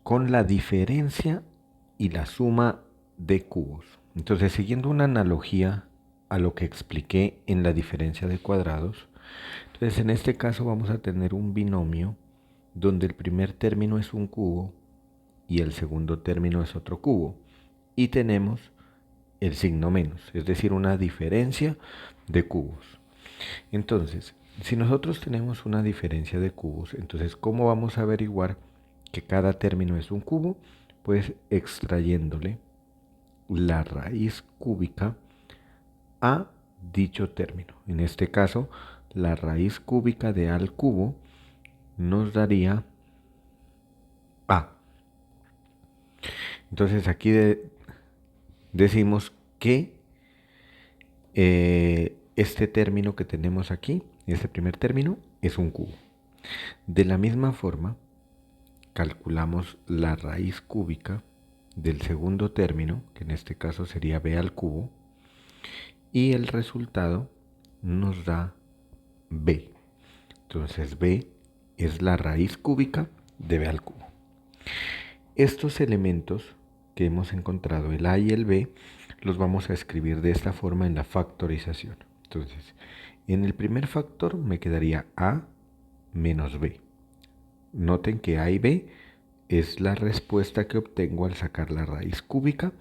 con la diferencia y la suma de cubos. Entonces, siguiendo una analogía a lo que expliqué en la diferencia de cuadrados, entonces en este caso vamos a tener un binomio donde el primer término es un cubo y el segundo término es otro cubo. Y tenemos el signo menos, es decir, una diferencia de cubos. Entonces, si nosotros tenemos una diferencia de cubos, entonces, ¿cómo vamos a averiguar que cada término es un cubo? Pues extrayéndole la raíz cúbica a dicho término. En este caso, la raíz cúbica de a al cubo nos daría a. Entonces aquí decimos que este término que tenemos aquí, este primer término, es un cubo. De la misma forma, calculamos la raíz cúbica del segundo término, que en este caso sería b al cubo, y el resultado nos da b. Entonces b es la raíz cúbica de b al cubo. Estos elementos que hemos encontrado, el a y el b, los vamos a escribir de esta forma en la factorización. Entonces, en el primer factor me quedaría a menos b. Noten que a y b es la respuesta que obtengo al sacar la raíz cúbica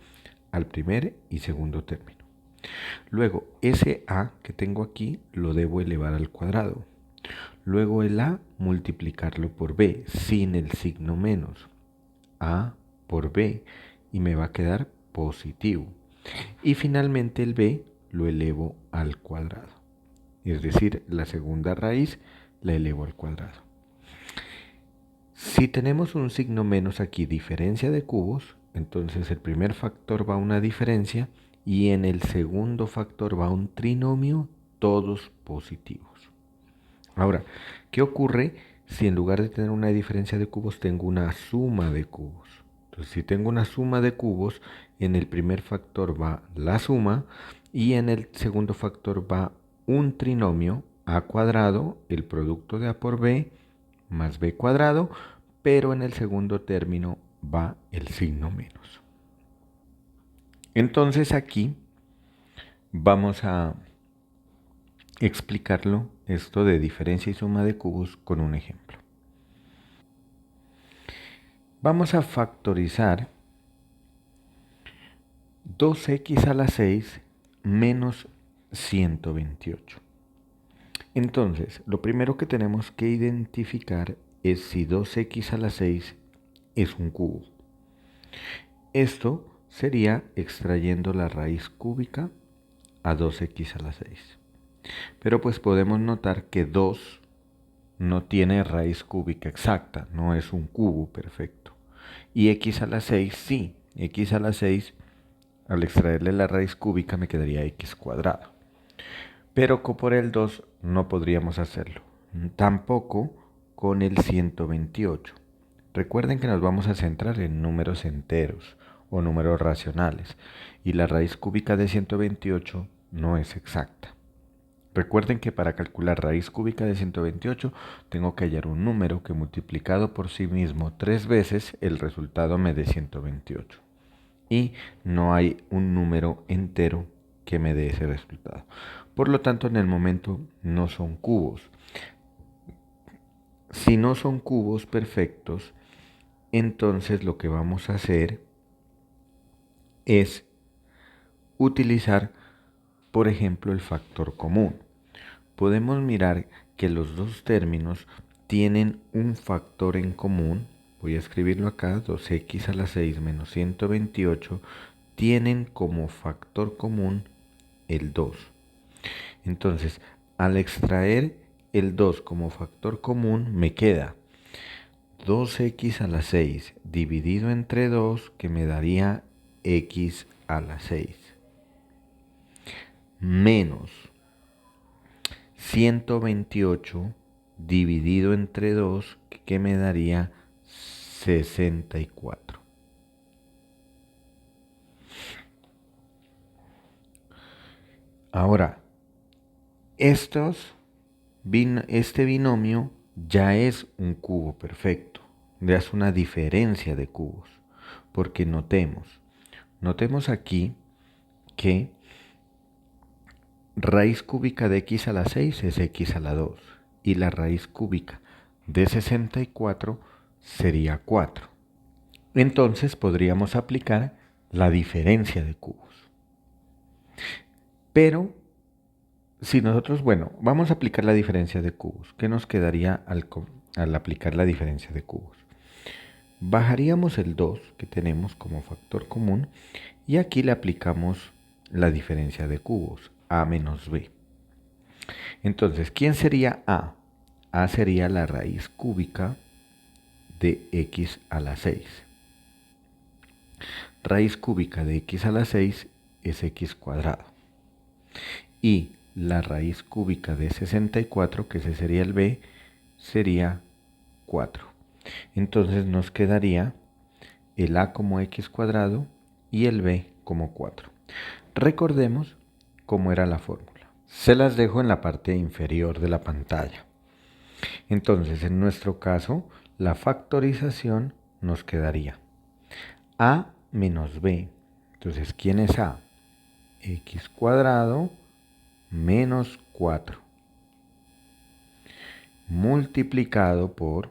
al primer y segundo término. Luego, ese a que tengo aquí lo debo elevar al cuadrado. Luego el a multiplicarlo por b sin el signo menos. A por b y me va a quedar positivo. Y finalmente el b lo elevo al cuadrado. Es decir, la segunda raíz la elevo al cuadrado. Si tenemos un signo menos aquí, diferencia de cubos, entonces el primer factor va a una diferencia y en el segundo factor va a un trinomio, todos positivos. Ahora, ¿qué ocurre si en lugar de tener una diferencia de cubos tengo una suma de cubos? Entonces, si tengo una suma de cubos, en el primer factor va la suma y en el segundo factor va un trinomio a cuadrado, el producto de a por b, más b cuadrado, pero en el segundo término va el signo menos. Entonces aquí vamos a explicarlo, esto de diferencia y suma de cubos, con un ejemplo. Vamos a factorizar 2x a la 6 menos 128. Entonces, lo primero que tenemos que identificar es si 2x a la 6 es un cubo. Esto sería extrayendo la raíz cúbica a 2x a la 6. Pero pues podemos notar que 2 no tiene raíz cúbica exacta, no es un cubo perfecto. Y x a la 6 sí, x a la 6 al extraerle la raíz cúbica me quedaría x cuadrado. Pero por el 2 no podríamos hacerlo. Tampoco con el 128. Recuerden que nos vamos a centrar en números enteros o números racionales. Y la raíz cúbica de 128 no es exacta. Recuerden que para calcular raíz cúbica de 128 tengo que hallar un número que multiplicado por sí mismo 3 veces el resultado me dé 128. Y no hay un número entero que me dé ese resultado. Por lo tanto, en el momento no son cubos. Si no son cubos perfectos, entonces lo que vamos a hacer es utilizar, por ejemplo, el factor común. Podemos mirar que los dos términos tienen un factor en común. Voy a escribirlo acá, 2x a la 6 menos 128, tienen como factor común el 2. Entonces, al extraer el 2 como factor común, me queda 2x a la 6 dividido entre 2, que me daría x a la 6, menos 128 dividido entre 2, que me daría 64. Ahora, este binomio ya es un cubo perfecto. es una diferencia de cubos, porque notemos aquí que raíz cúbica de x a la 6 es x a la 2 y la raíz cúbica de 64 sería 4. Entonces podríamos aplicar la diferencia de cubos. Pero si nosotros, bueno, vamos a aplicar la diferencia de cubos. ¿Qué nos quedaría al aplicar la diferencia de cubos? Bajaríamos el 2 que tenemos como factor común y aquí le aplicamos la diferencia de cubos, a menos b. Entonces, ¿quién sería a? A sería la raíz cúbica de x a la 6. Raíz cúbica de x a la 6 es x cuadrado. Y la raíz cúbica de 64, que ese sería el b, sería 4. Entonces nos quedaría el a como x cuadrado y el b como 4. Recordemos cómo era la fórmula. Se las dejo en la parte inferior de la pantalla. Entonces, en nuestro caso, la factorización nos quedaría a menos b. Entonces, ¿quién es a? X cuadrado menos 4 multiplicado por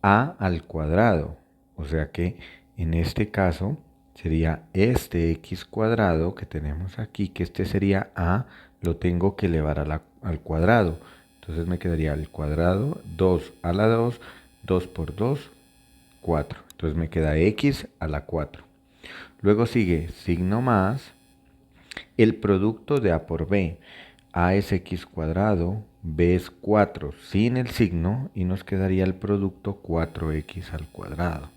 a al cuadrado. O sea que en este caso sería este x cuadrado que tenemos aquí, que este sería a, lo tengo que elevar al cuadrado. Entonces me quedaría al cuadrado, 2 a la 2, 2 por 2, 4. Entonces me queda x a la 4. Luego sigue signo más el producto de a por b. A es x cuadrado, b es 4 sin el signo y nos quedaría el producto 4x al cuadrado.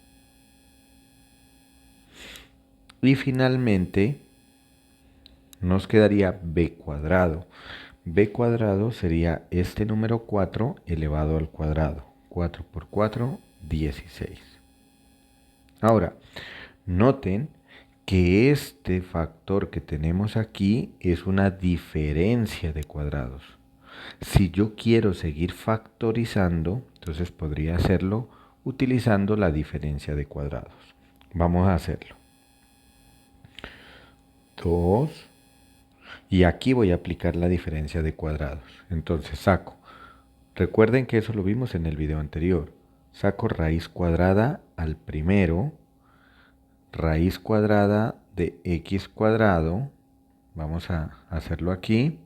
Y finalmente nos quedaría b cuadrado. B cuadrado sería este número 4 elevado al cuadrado. 4 por 4, 16. Ahora, noten que este factor que tenemos aquí es una diferencia de cuadrados. Si yo quiero seguir factorizando, entonces podría hacerlo utilizando la diferencia de cuadrados. Vamos a hacerlo. 2. Y aquí voy a aplicar la diferencia de cuadrados. Entonces saco. Recuerden que eso lo vimos en el video anterior. Saco raíz cuadrada al primero. Raíz cuadrada de x cuadrado. Vamos a hacerlo aquí.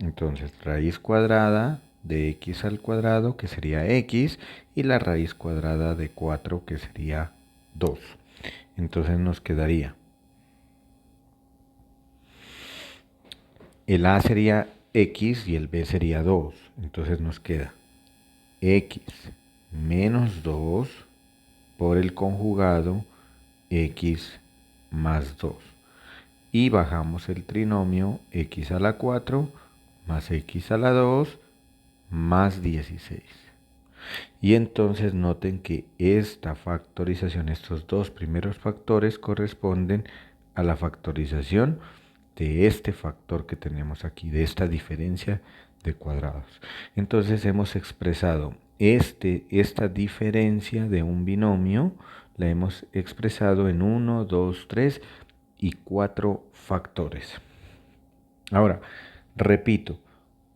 Entonces raíz cuadrada de x al cuadrado, que sería x, y la raíz cuadrada de 4, que sería 2. Entonces nos quedaría el a sería x y el b sería 2. Entonces nos queda x menos 2 por el conjugado x más 2. Y bajamos el trinomio x a la 4 más x a la 2 más 16. Y entonces noten que esta factorización, estos dos primeros factores corresponden a la factorización de este factor que tenemos aquí, de esta diferencia de cuadrados. Entonces hemos expresado esta diferencia de un binomio, la hemos expresado en 1, 2, 3 y 4 factores. Ahora, repito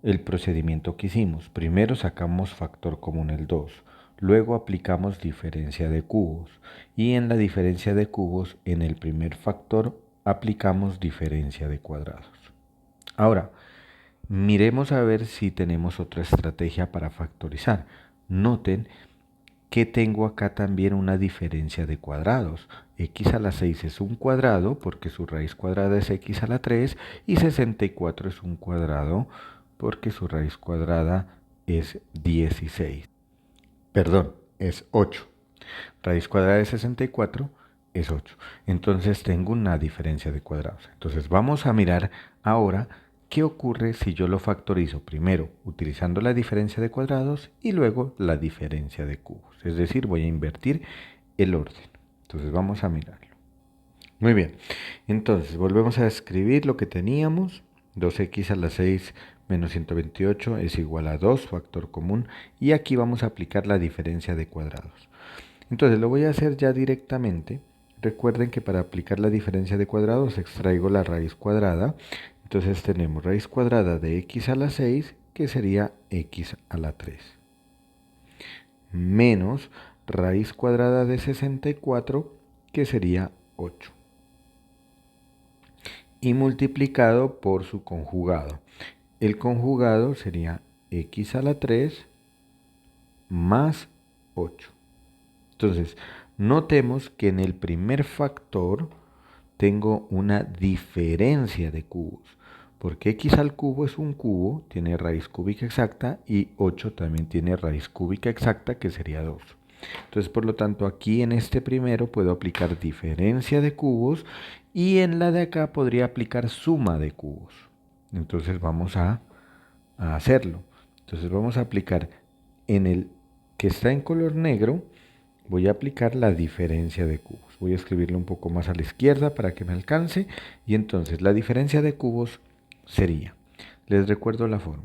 el procedimiento que hicimos. Primero sacamos factor común el 2, luego aplicamos diferencia de cubos y en la diferencia de cubos, en el primer factor, aplicamos diferencia de cuadrados. Ahora, miremos a ver si tenemos otra estrategia para factorizar. Noten que tengo acá también una diferencia de cuadrados. X a la 6 es un cuadrado porque su raíz cuadrada es x a la 3 y 64 es un cuadrado porque su raíz cuadrada es 16. Perdón, es 8. Raíz cuadrada de 64 es 8. Entonces tengo una diferencia de cuadrados. Entonces vamos a mirar ahora qué ocurre si yo lo factorizo primero utilizando la diferencia de cuadrados y luego la diferencia de cubos. Es decir, voy a invertir el orden. Entonces vamos a mirarlo. Muy bien. Entonces volvemos a escribir lo que teníamos. 2x a la 6 menos 128 es igual a 2, factor común, y aquí vamos a aplicar la diferencia de cuadrados. Entonces lo voy a hacer ya directamente. Recuerden que para aplicar la diferencia de cuadrados extraigo la raíz cuadrada. Entonces tenemos raíz cuadrada de x a la 6, que sería x a la 3, menos raíz cuadrada de 64, que sería 8, y multiplicado por su conjugado. El conjugado sería x a la 3 más 8. Entonces, notemos que en el primer factor tengo una diferencia de cubos, porque x al cubo es un cubo, tiene raíz cúbica exacta, y 8 también tiene raíz cúbica exacta, que sería 2. Entonces, por lo tanto, aquí en este primero puedo aplicar diferencia de cubos, y en la de acá podría aplicar suma de cubos. Entonces vamos a hacerlo. Entonces vamos a aplicar en el que está en color negro, voy a aplicar la diferencia de cubos. Voy a escribirlo un poco más a la izquierda para que me alcance. Y entonces la diferencia de cubos sería, les recuerdo la forma.